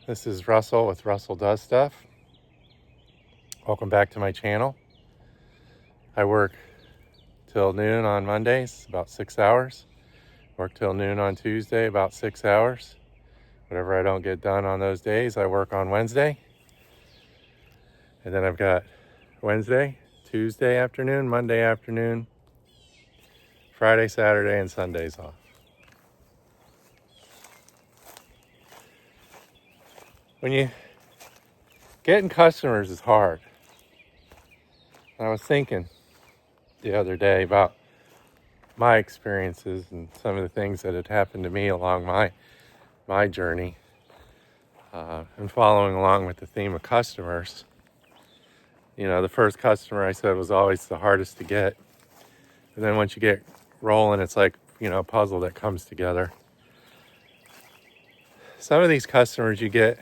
This is Russell with Russell Does Stuff. Welcome back to my channel. I work till noon on Mondays, about 6 hours. Work till noon on Tuesday, about 6 hours. Whatever I don't get done on those days, I work on Wednesday. And then I've got Wednesday, Tuesday afternoon, Monday afternoon, Friday, Saturday, and Sundays off. When you getting customers is hard. I was thinking the other day about my experiences and some of the things that had happened to me along my journey, and following along with the theme of customers. You know, the first customer I said was always the hardest to get, and then once you get rolling, it's like, you know, a puzzle that comes together. Some of these customers you get,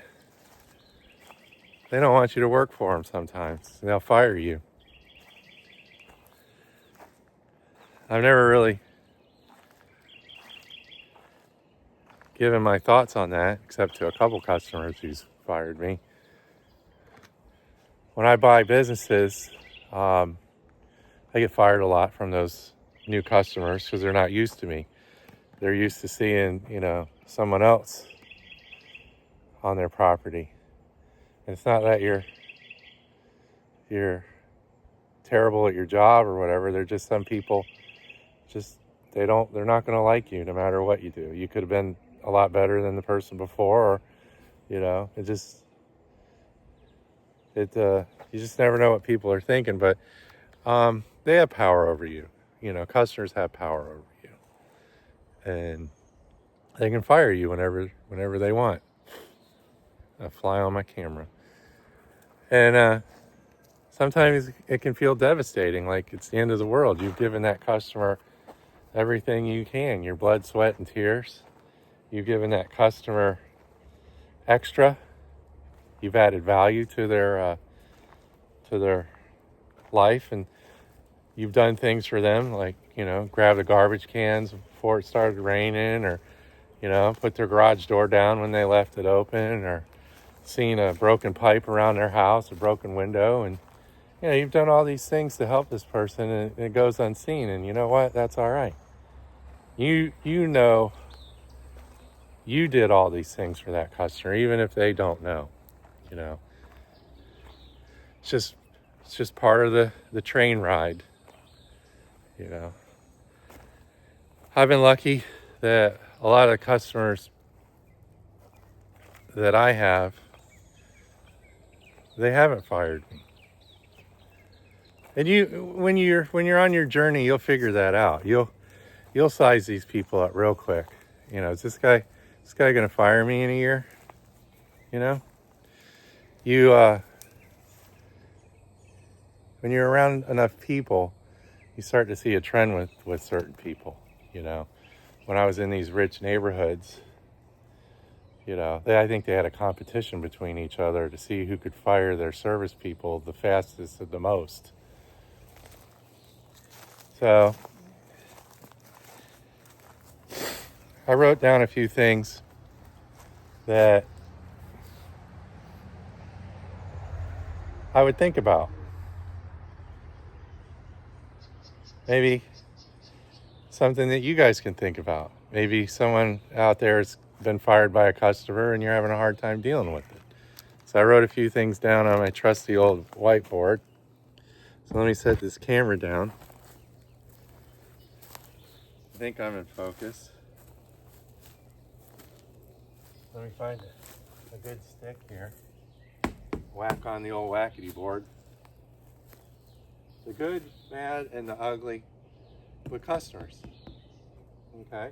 they don't want you to work for them sometimes. They'll fire you. I've never really given my thoughts on that, except to a couple customers who's fired me. When I buy businesses, I get fired a lot from those new customers because they're not used to me. They're used to seeing, you know, someone else on their property. And it's not that you're terrible at your job or whatever. They're just some people, they're not going to like you no matter what you do. You could have been a lot better than the person before, or, you know, you just never know what people are thinking. But they have power over you. You know, customers have power over you, and they can fire you whenever they want. I fly on my camera, and sometimes it can feel devastating, like it's the end of the world. You've given that customer everything you can, your blood, sweat, and tears. You've given that customer extra. You've added value to their life, and you've done things for them, like, you know, grab the garbage cans before it started raining, or, you know, put their garage door down when they left it open, or seen a broken pipe around their house, a broken window, and, you know, you've done all these things to help this person, and it goes unseen. And you know what? That's all right. You know you did all these things for that customer, even if they don't know. You know, it's just part of the train ride. You know, I've been lucky that a lot of the customers that I have, they haven't fired me. And when you're on your journey, you'll figure that out. You'll size these people up real quick. You know, is this guy going to fire me in a year? You know, you when you're around enough people, you start to see a trend with certain people. You know, when I was in these rich neighborhoods, you know, I think they had a competition between each other to see who could fire their service people the fastest and the most. So I wrote down a few things that I would think about. Maybe something that you guys can think about. Maybe someone out there has been fired by a customer and you're having a hard time dealing with it. So I wrote a few things down on my trusty old whiteboard. So let me set this camera down. I think I'm in focus. Let me find a good stick here. Whack on the old whackety board. The good, bad, and the ugly with customers. Okay?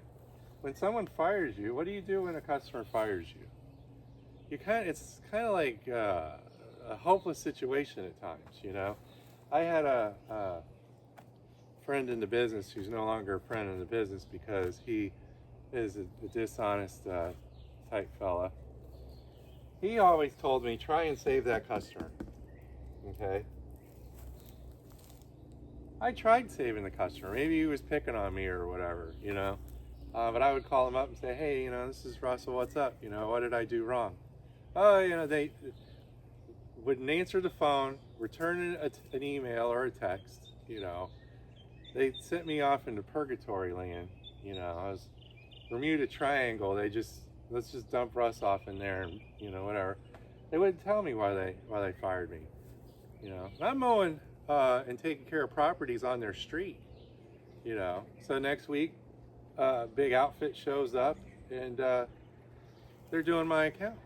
When someone fires you, what do you do when a customer fires you? It's kind of like a hopeless situation at times, you know? I had a friend in the business who's no longer a friend in the business because he is a dishonest type fella. He always told me, try and save that customer. Okay? I tried saving the customer. Maybe he was picking on me or whatever, you know? But I would call him up and say, hey, you know, this is Russell, what's up? You know, what did I do wrong? Oh, they wouldn't answer the phone, return an email or a text. They sent me off into purgatory land. I was Bermuda Triangle. Let's just dump Russ off in there, and whatever. They wouldn't tell me why they fired me. And I'm mowing and taking care of properties on their street. So next week, big outfit shows up, and they're doing my account.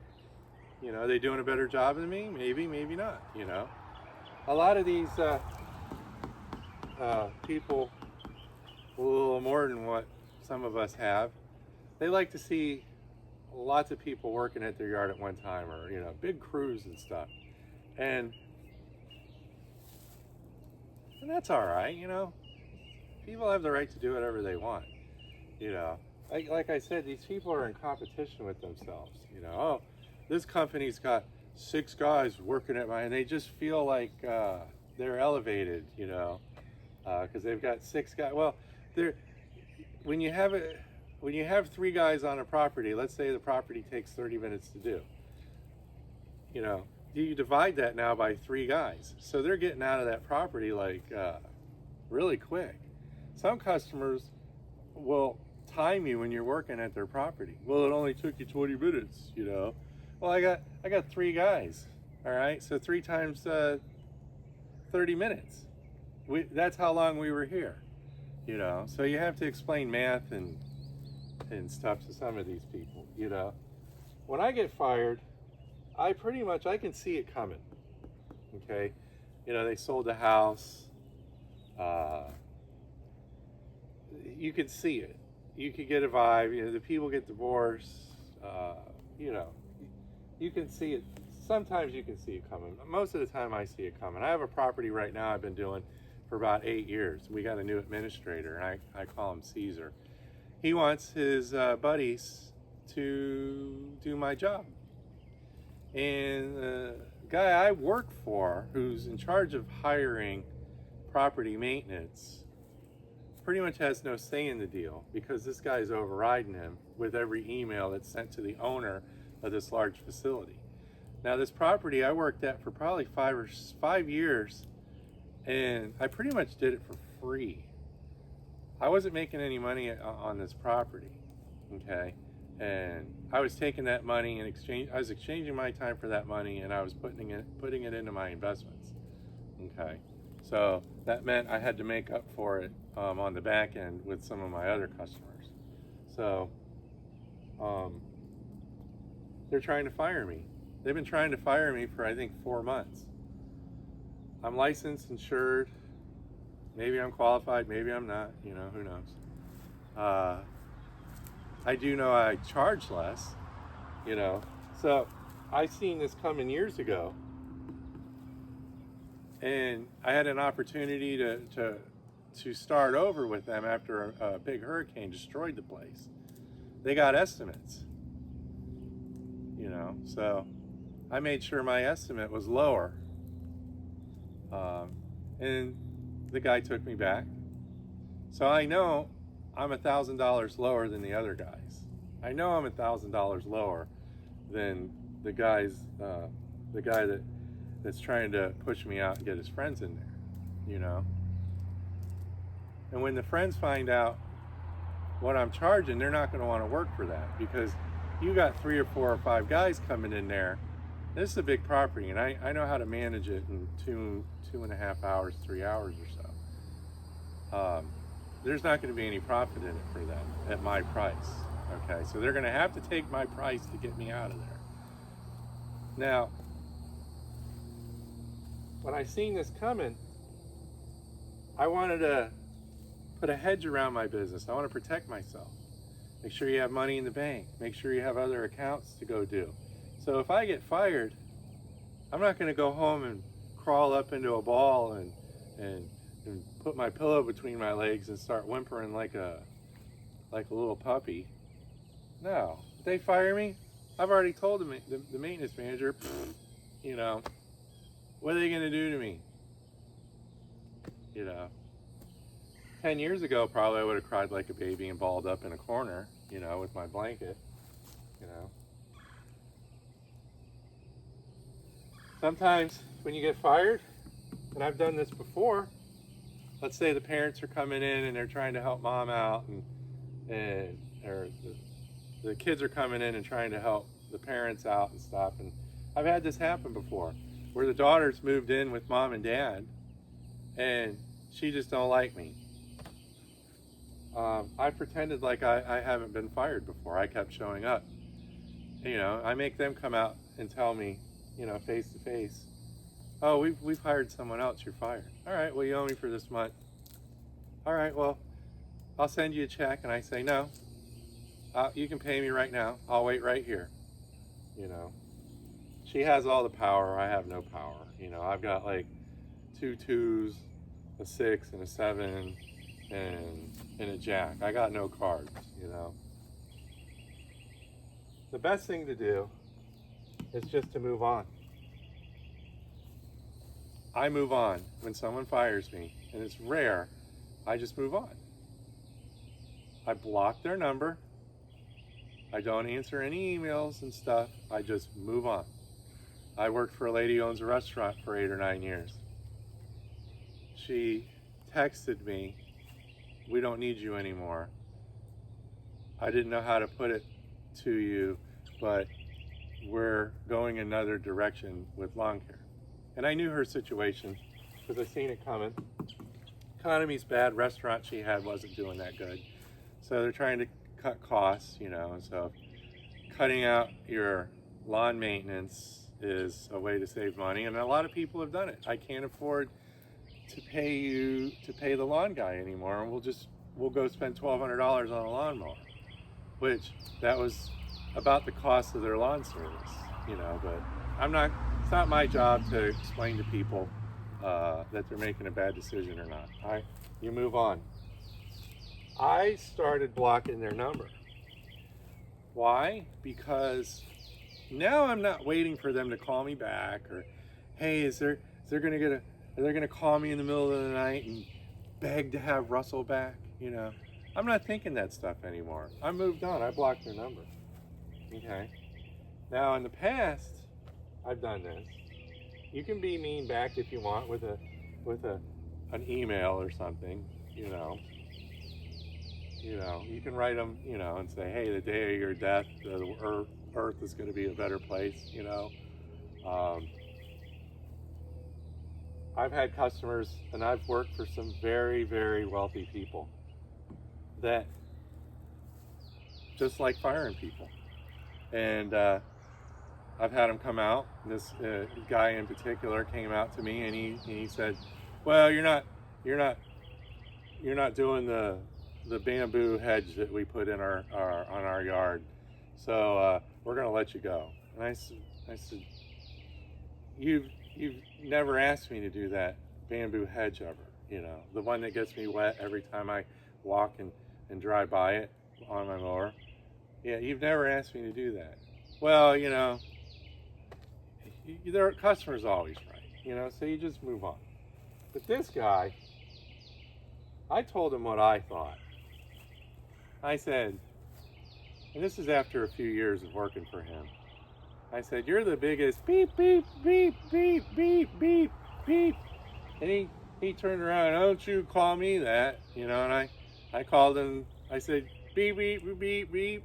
Are they doing a better job than me? Maybe, maybe not. A lot of these people, a little more than what some of us have, they like to see lots of people working at their yard at one time, or big crews and stuff, and that's all right. People have the right to do whatever they want. Like I said, these people are in competition with themselves. Oh, this company's got 6 guys working at mine, and they just feel like they're elevated, because they've got 6 guys. Well, when you have 3 guys on a property, let's say the property takes 30 minutes to do. You divide that now by 3 guys, so they're getting out of that property like really quick. Some customers will time you when you're working at their property. Well, it only took you 20 minutes, Well, I got 3 guys. All right, so 3 times 30 minutes. That's how long we were here. So you have to explain math and stuff to some of these people. When I get fired, I can see it coming. Okay, they sold the house. You could see it. You could get a vibe. The people get divorced. You can see it. Sometimes you can see it coming. Most of the time I see it coming. I have a property right now I've been doing for about 8 years. We got a new administrator, and I call him Caesar. He wants his buddies to do my job. And the guy I work for, who's in charge of hiring property maintenance, pretty much has no say in the deal, because this guy's overriding him with every email that's sent to the owner of this large facility. Now, this property I worked at for probably 5 years, and I pretty much did it for free. I wasn't making any money on this property, okay? And I was taking that money and I was exchanging my time for that money, and I was putting it into my investments, okay? So that meant I had to make up for it on the back end with some of my other customers. So they're trying to fire me. They've been trying to fire me for, I think, 4 months. I'm licensed, insured. Maybe I'm qualified, maybe I'm not, who knows. I do know I charge less, So I seen this coming years ago, and I had an opportunity to start over with them after a big hurricane destroyed the place. They got estimates, so I made sure my estimate was lower, and the guy took me back. So I know I'm $1,000 lower than the other guys. I know I'm $1,000 lower than the guy that's trying to push me out and get his friends in there, And when the friends find out what I'm charging, they're not going to want to work for that, because you got 3 or 4 or 5 guys coming in there. This is a big property, and I know how to manage it in 2.5 hours, 3 hours or so. There's not going to be any profit in it for them at my price. Okay, so they're going to have to take my price to get me out of there. Now, when I seen this coming, I wanted to put a hedge around my business. I want to protect myself. Make sure you have money in the bank. Make sure you have other accounts to go do. So if I get fired, I'm not going to go home and crawl up into a ball and put my pillow between my legs and start whimpering like a little puppy. No, if they fire me, I've already told the maintenance manager, what are they going to do to me? 10 years ago, probably I would have cried like a baby and balled up in a corner, with my blanket, sometimes when you get fired, and I've done this before, let's say the parents are coming in and they're trying to help mom out, or the kids are coming in and trying to help the parents out and stuff. And I've had this happen before, where the daughters moved in with mom and dad, and she just don't like me. I pretended like I haven't been fired before. I kept showing up. You know, I make them come out and tell me, you know, face to face, oh, we've hired someone else, you're fired. All right, well, you owe me for this month. All right, well, I'll send you a check. And I say, no, you can pay me right now. I'll wait right here. You know, she has all the power. I have no power. You know, I've got like 2 2s, a 6 and a 7 and a jack. I got no cards, you know. The best thing to do is just to move on. I move on when someone fires me, and it's rare. I just move on. I block their number. I don't answer any emails and stuff. I just move on. I worked for a lady who owns a restaurant for 8 or 9 years. She texted me, we don't need you anymore. I didn't know how to put it to you, but we're going another direction with lawn care. And I knew her situation because I seen it coming. Economy's bad. Restaurant she had wasn't doing that good. So they're trying to cut costs, you know, and so cutting out your lawn maintenance is a way to save money, and a lot of people have done it. I can't afford to pay the lawn guy anymore, and we'll go spend $1,200 on a lawnmower, which that was about the cost of their lawn service, you know. But it's not my job to explain to people that they're making a bad decision or not. You move on. I started blocking their number. Why? Because now I'm not waiting for them to call me back, or hey, are they gonna call me in the middle of the night and beg to have Russell back? You know, I'm not thinking that stuff anymore. I moved on. I blocked their number. Okay. Now in the past, I've done this. You can be mean back if you want with an email or something. You can write them, and say, hey, the day of your death, the earth is going to be a better place, I've had customers, and I've worked for some very, very wealthy people that just like firing people. And I've had them come out. This guy in particular came out to me, and he said, well, you're not doing the bamboo hedge that we put in on our yard, so we're going to let you go. And I said, you've never asked me to do that bamboo hedge ever, the one that gets me wet every time I walk and drive by it on my mower. Yeah, you've never asked me to do that. Well, their customer's always right, so you just move on. But this guy, I told him what I thought. I said, and this is after a few years of working for him, I said, you're the biggest beep, beep, beep, beep, beep, beep, beep. And he turned around, don't you call me that, and I called him, I said, beep, beep, beep, beep, beep,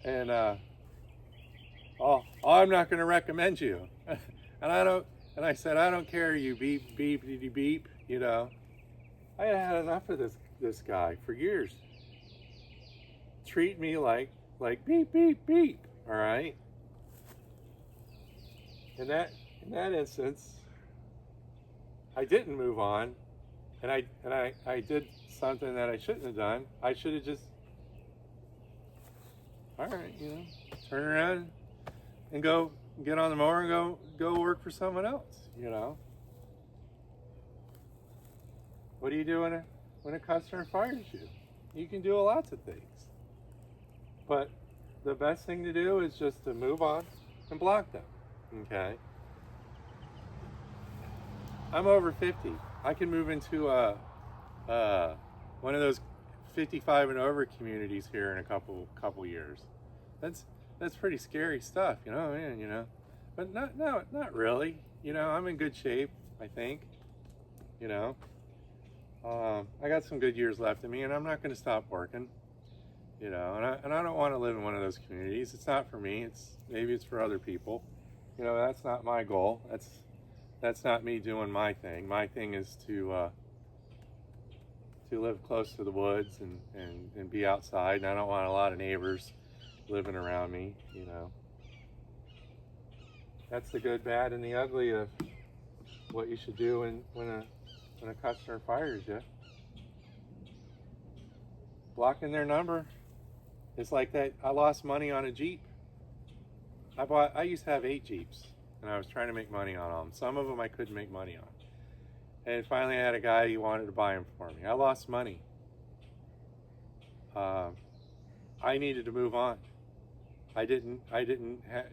and I'm not going to recommend you. And I said, I don't care, you beep, beep, beep, beep, I had enough of this guy for years. Treat me like beep, beep, beep, all right? In that instance, I didn't move on, and I did something that I shouldn't have done. I should have just, all right, turn around and go get on the mower and go work for someone else, What do you do when a customer fires you? You can do lots of things. But the best thing to do is just to move on and block them, okay? I'm over 50. I can move into one of those 55 and over communities here in a couple years. That's pretty scary stuff, man, But not really. You know, I'm in good shape, I think. You know, I got some good years left in me, and I'm not going to stop working. You know, and I don't want to live in one of those communities. It's not for me. Maybe it's for other people. You know, that's not my goal. That's not me doing my thing. My thing is to live close to the woods and be outside. And I don't want a lot of neighbors living around me. You know, that's the good, bad, and the ugly of what you should do when a customer fires you. Blocking their number. It's like that. I lost money on a Jeep. I used to have 8 Jeeps, and I was trying to make money on them. Some of them I couldn't make money on. And finally, I had a guy who wanted to buy them for me. I lost money. I needed to move on. I didn't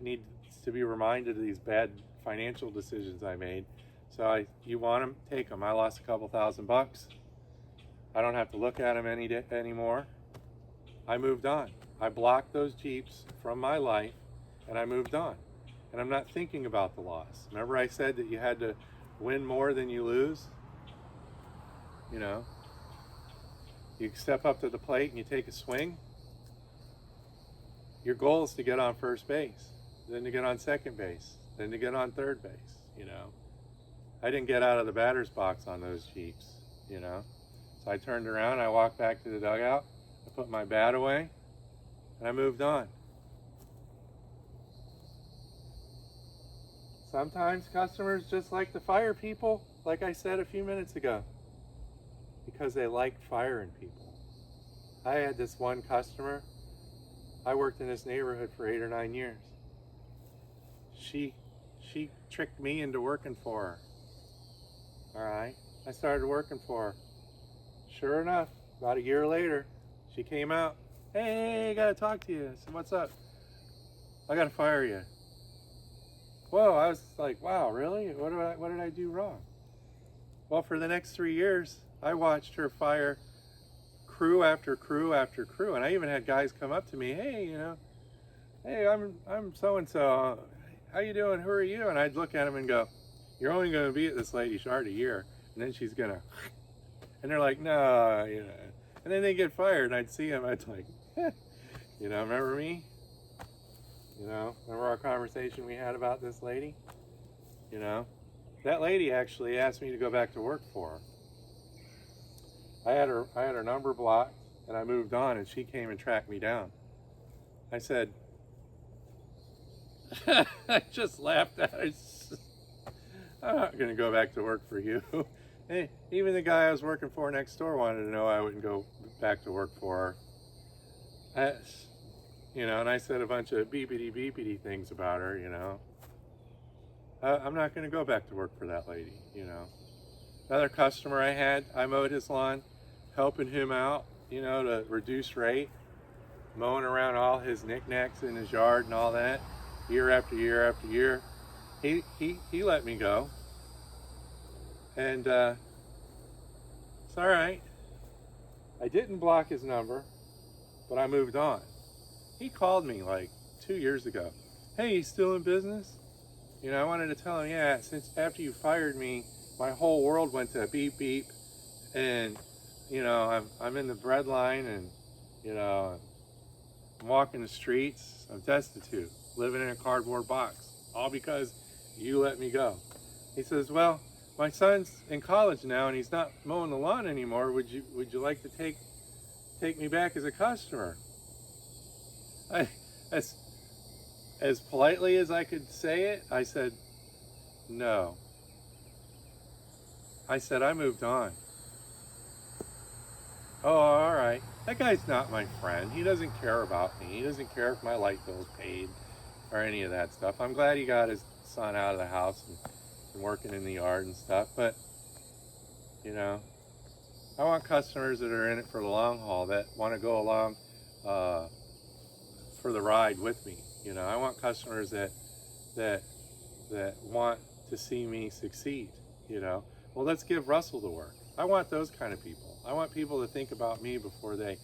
need to be reminded of these bad financial decisions I made. So you want them, take them. I lost a couple $1,000. I don't have to look at them anymore. I moved on. I blocked those Jeeps from my life, and I moved on. And I'm not thinking about the loss. Remember I said that you had to win more than you lose? You know, you step up to the plate and you take a swing. Your goal is to get on first base, then to get on second base, then to get on third base, you know. I didn't get out of the batter's box on those Jeeps, you know. So I turned around, I walked back to the dugout, I put my bat away, and I moved on. Sometimes customers just like to fire people, like I said a few minutes ago, because they like firing people. I had this one customer, I worked in this neighborhood for 8 or 9 years. She tricked me into working for her. All right, I started working for her. Sure enough, about a year later, she came out. Hey, I gotta talk to you. I said, what's up? I gotta fire you. Whoa, I was like, wow, really? What did I do wrong? Well, for the next 3 years, I watched her fire crew after crew after crew, and I even had guys come up to me, hey, you know, hey, I'm so and so. How you doing? Who are you? And I'd look at them and go, you're only going to be at this lady's yard a year, and then she's gonna. And they're like, no, you know. And then they get fired, and I'd see them. I'd like, you know, remember me? You know, remember our conversation we had about this lady? You know, that lady actually asked me to go back to work for her. I had her number blocked, and I moved on, and she came and tracked me down. I said, I just laughed at her. I'm not going to go back to work for you. Hey, even the guy I was working for next door wanted to know I wouldn't go back to work for her. You know, and I said a bunch of beepity things about her, you know. I'm not going to go back to work for that lady, you know. Another customer I had, I mowed his lawn, helping him out, you know, to reduce rate, mowing around all his knickknacks in his yard and all that, year after year after year. He let me go, and it's all right. I didn't block his number, but I moved on. He called me like 2 years ago. Hey, you still in business? You know, I wanted to tell him, yeah, since after you fired me, my whole world went to beep beep, and you know, I'm in the bread line, and you know, I'm walking the streets. I'm destitute, living in a cardboard box, all because you let me go. He says, well, my son's in college now, and he's not mowing the lawn anymore. Would you like to take me back as a customer? As politely as I could say it, I said, no. I said, I moved on. Oh, all right. That guy's not my friend. He doesn't care about me. He doesn't care if my light bill's paid or any of that stuff. I'm glad he got his son out of the house and working in the yard and stuff. But, you know, I want customers that are in it for the long haul, that want to go along for the ride with me. You know, I want customers that want to see me succeed, you know. Well, let's give Russell the work. I want those kind of people. I want people to think about me before they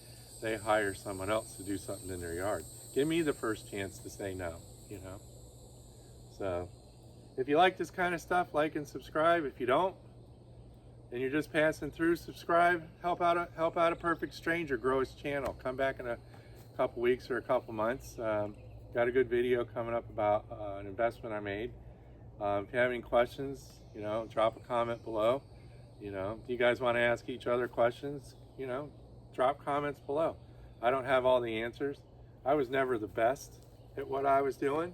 hire someone else to do something in their yard. Give me the first chance to say no, you know. So if you like this kind of stuff, like and subscribe. If you don't, and you're just passing through, subscribe. Help out a perfect stranger grow his channel. Come back in a couple weeks or a couple months. Got a good video coming up about an investment I made. If you have any questions, you know, drop a comment below. You know, if you guys want to ask each other questions, you know, drop comments below. I don't have all the answers. I was never the best at what I was doing,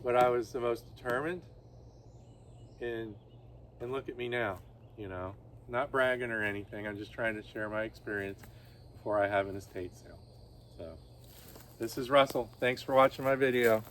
but I was the most determined. And look at me now, you know, not bragging or anything. I'm just trying to share my experience before I have an estate sale. So this is Russell. Thanks for watching my video.